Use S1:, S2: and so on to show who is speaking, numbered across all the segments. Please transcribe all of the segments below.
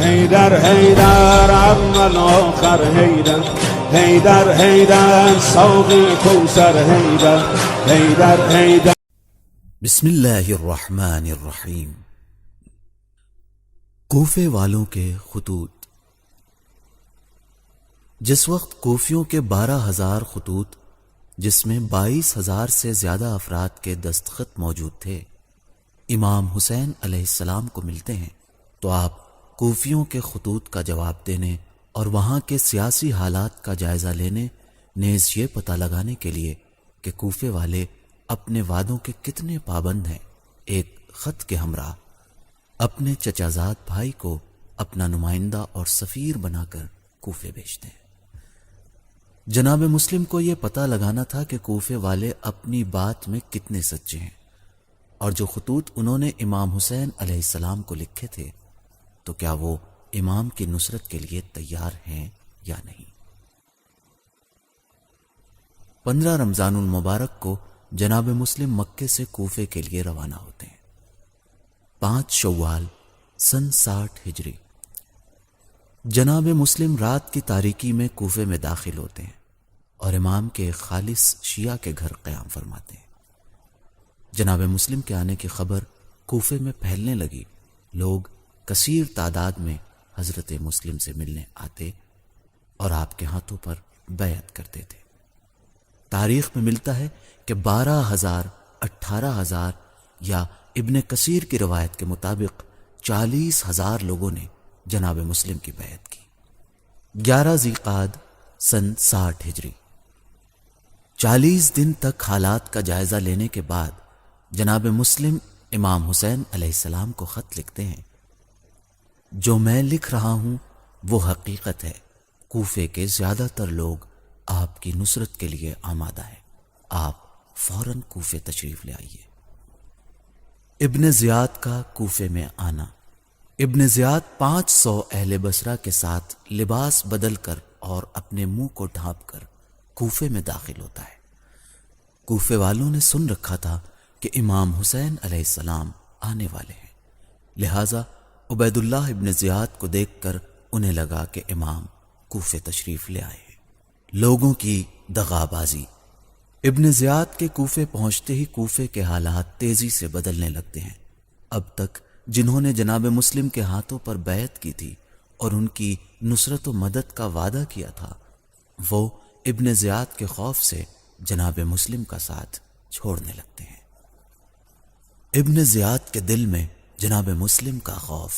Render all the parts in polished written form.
S1: هيدر هيدر عم الآخر هيدر هيدر هيدر صوغي كوثر هيدر هيدر هيدر.
S2: بسم اللہ الرحمن الرحیم. کوفے والوں کے خطوط. جس وقت کوفیوں کے 12,000 خطوط جس میں 22,000 سے زیادہ افراد کے دستخط موجود تھے امام حسین علیہ السلام کو ملتے ہیں تو آپ کوفیوں کے خطوط کا جواب دینے اور وہاں کے سیاسی حالات کا جائزہ لینے نیز یہ پتہ لگانے کے لیے کہ کوفے والے اپنے وعدوں کے کتنے پابند ہیں ایک خط کے ہمراہ اپنے چچازاد بھائی کو اپنا نمائندہ اور سفیر بنا کر کوفے بھیجتے ہیں. جناب مسلم کو یہ پتہ لگانا تھا کہ کوفے والے اپنی بات میں کتنے سچے ہیں اور جو خطوط انہوں نے امام حسین علیہ السلام کو لکھے تھے تو کیا وہ امام کی نصرت کے لیے تیار ہیں یا نہیں. 15 رمضان المبارک کو جناب مسلم مکے سے کوفے کے لیے روانہ ہوتے ہیں. 5 شوال سن 60 ہجری. جناب مسلم رات کی تاریکی میں کوفے میں داخل ہوتے ہیں اور امام کے ایک خالص شیعہ کے گھر قیام فرماتے ہیں. جناب مسلم کے آنے کی خبر کوفے میں پھیلنے لگی. لوگ کثیر تعداد میں حضرت مسلم سے ملنے آتے اور آپ کے ہاتھوں پر بیعت کرتے تھے. تاریخ میں ملتا ہے کہ 12,000 18,000 یا ابن کثیر کی روایت کے مطابق 40,000 لوگوں نے جناب مسلم کی بیعت کی. 11 ذیقعد سن 60 ہجری. 40 دن تک حالات کا جائزہ لینے کے بعد جناب مسلم امام حسین علیہ السلام کو خط لکھتے ہیں. جو میں لکھ رہا ہوں وہ حقیقت ہے. کوفے کے زیادہ تر لوگ آپ کی نصرت کے لیے آمادہ ہیں. آپ فوراً کوفے تشریف لے آئیے. ابن زیاد کا کوفے میں آنا. ابن زیاد 500 اہل بصرہ کے ساتھ لباس بدل کر اور اپنے منہ کو ڈھانپ کر کوفے میں داخل ہوتا ہے. کوفے والوں نے سن رکھا تھا کہ امام حسین علیہ السلام آنے والے ہیں، لہذا عبید اللہ ابن زیاد کو دیکھ کر انہیں لگا کہ امام کوفے تشریف لے آئے ہیں. لوگوں کی دغا بازی. ابن زیاد کے کوفے پہنچتے ہی کوفے کے حالات تیزی سے بدلنے لگتے ہیں. اب تک جنہوں نے جناب مسلم کے ہاتھوں پر بیعت کی تھی اور ان کی نصرت و مدد کا وعدہ کیا تھا وہ ابن زیاد کے خوف سے جناب مسلم کا ساتھ چھوڑنے لگتے ہیں. ابن زیاد کے دل میں جناب مسلم کا خوف.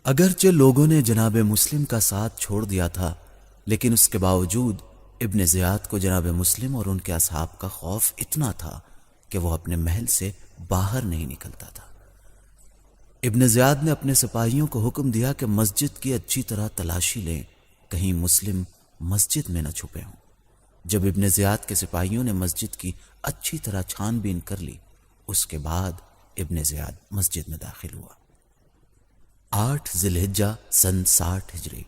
S2: اگرچہ لوگوں نے جناب مسلم کا ساتھ چھوڑ دیا تھا لیکن اس کے باوجود ابن زیاد کو جناب مسلم اور ان کے اصحاب کا خوف اتنا تھا کہ وہ اپنے محل سے باہر نہیں نکلتا تھا. ابن زیاد نے اپنے سپاہیوں کو حکم دیا کہ مسجد کی اچھی طرح تلاشی لیں کہیں مسلم مسجد میں نہ چھپے ہوں. جب ابن زیاد کے سپاہیوں نے مسجد کی اچھی طرح چھان بین کر لی اس کے بعد ابن زیاد مسجد میں داخل ہوا. 8 ذی الحجہ سن 60 ہجری.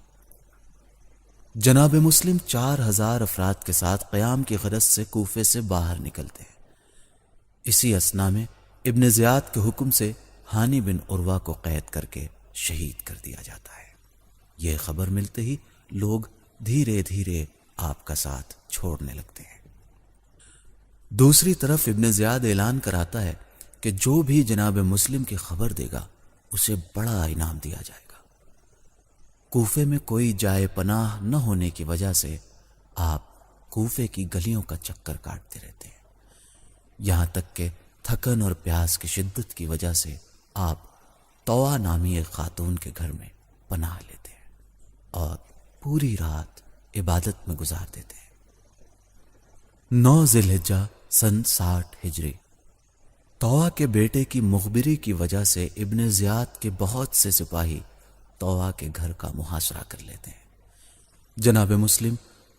S2: جناب مسلم 4,000 افراد کے ساتھ قیام کی غرض سے کوفے سے باہر نکلتے ہیں. اسی اثنا میں ابن زیاد کے حکم سے ہانی بن عروہ کو قید کر کے شہید کر دیا جاتا ہے. یہ خبر ملتے ہی لوگ دھیرے دھیرے آپ کا ساتھ چھوڑنے لگتے ہیں. دوسری طرف ابن زیاد اعلان کراتا ہے کہ جو بھی جناب مسلم کی خبر دے گا اسے بڑا انعام دیا جائے گا. کوفے میں کوئی جائے پناہ نہ ہونے کی وجہ سے آپ کوفے کی گلیوں کا چکر کاٹتے رہتے ہیں. یہاں تک کہ تھکن اور پیاس کی شدت کی وجہ سے آپ طوع نامی ایک خاتون کے گھر میں پناہ لیتے ہیں اور پوری رات عبادت میں گزار دیتے ہیں. 9 ذی الحجہ سن 60 ہجری. طوع کے بیٹے کی مخبری کی وجہ سے ابن زیاد کے بہت سے سپاہی طوع کے گھر کا محاصرہ کر لیتے ہیں. جناب مسلم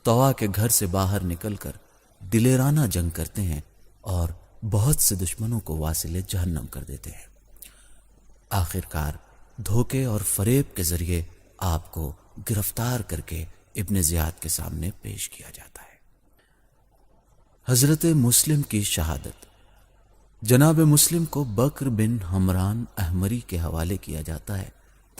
S2: طوع کے گھر سے باہر نکل کر دلیرانہ جنگ کرتے ہیں اور بہت سے دشمنوں کو واصل جہنم کر دیتے ہیں. آخرکار دھوکے اور فریب کے ذریعے آپ کو گرفتار کر کے ابن زیاد کے سامنے پیش کیا جاتا ہے. حضرت مسلم کی شہادت. جناب مسلم کو بکر بن حمران احمری کے حوالے کیا جاتا ہے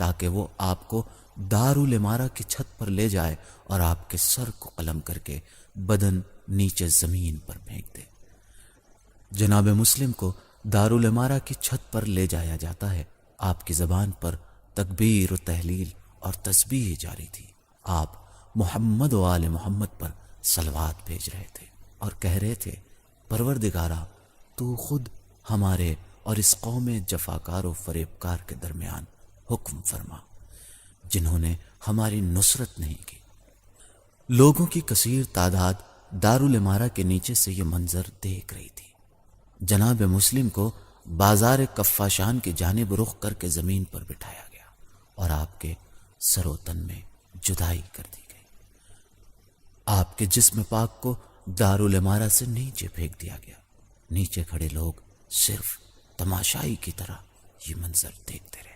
S2: تاکہ وہ آپ کو دارالعمارہ کی چھت پر لے جائے اور آپ کے سر کو قلم کر کے بدن نیچے زمین پر پھینک دے۔ جناب مسلم کو دارالعمارہ کی چھت پر لے جایا جاتا ہے۔ آپ کی زبان پر تکبیر و تحلیل اور تسبیح جاری تھی۔ آپ محمد و آل محمد پر صلوات بھیج رہے تھے اور کہہ رہے تھے، پروردگارا تو خود ہمارے اور اس قوم جفاکار و فریبکار کے درمیان حکم فرما جنہوں نے ہماری نصرت نہیں کی۔ لوگوں کی کثیر تعداد دارالعمارہ کے نیچے سے یہ منظر دیکھ رہی تھی۔ جناب مسلم کو بازار کفاشان کی جانب رخ کر کے زمین پر بٹھایا گیا اور آپ کے سر و تن میں جدائی کر دی گئی۔ آپ کے جسم پاک کو دارالعمارہ سے نیچے پھینک دیا گیا۔ نیچے کھڑے لوگ صرف تماشائی کی طرح یہ منظر دیکھتے رہے۔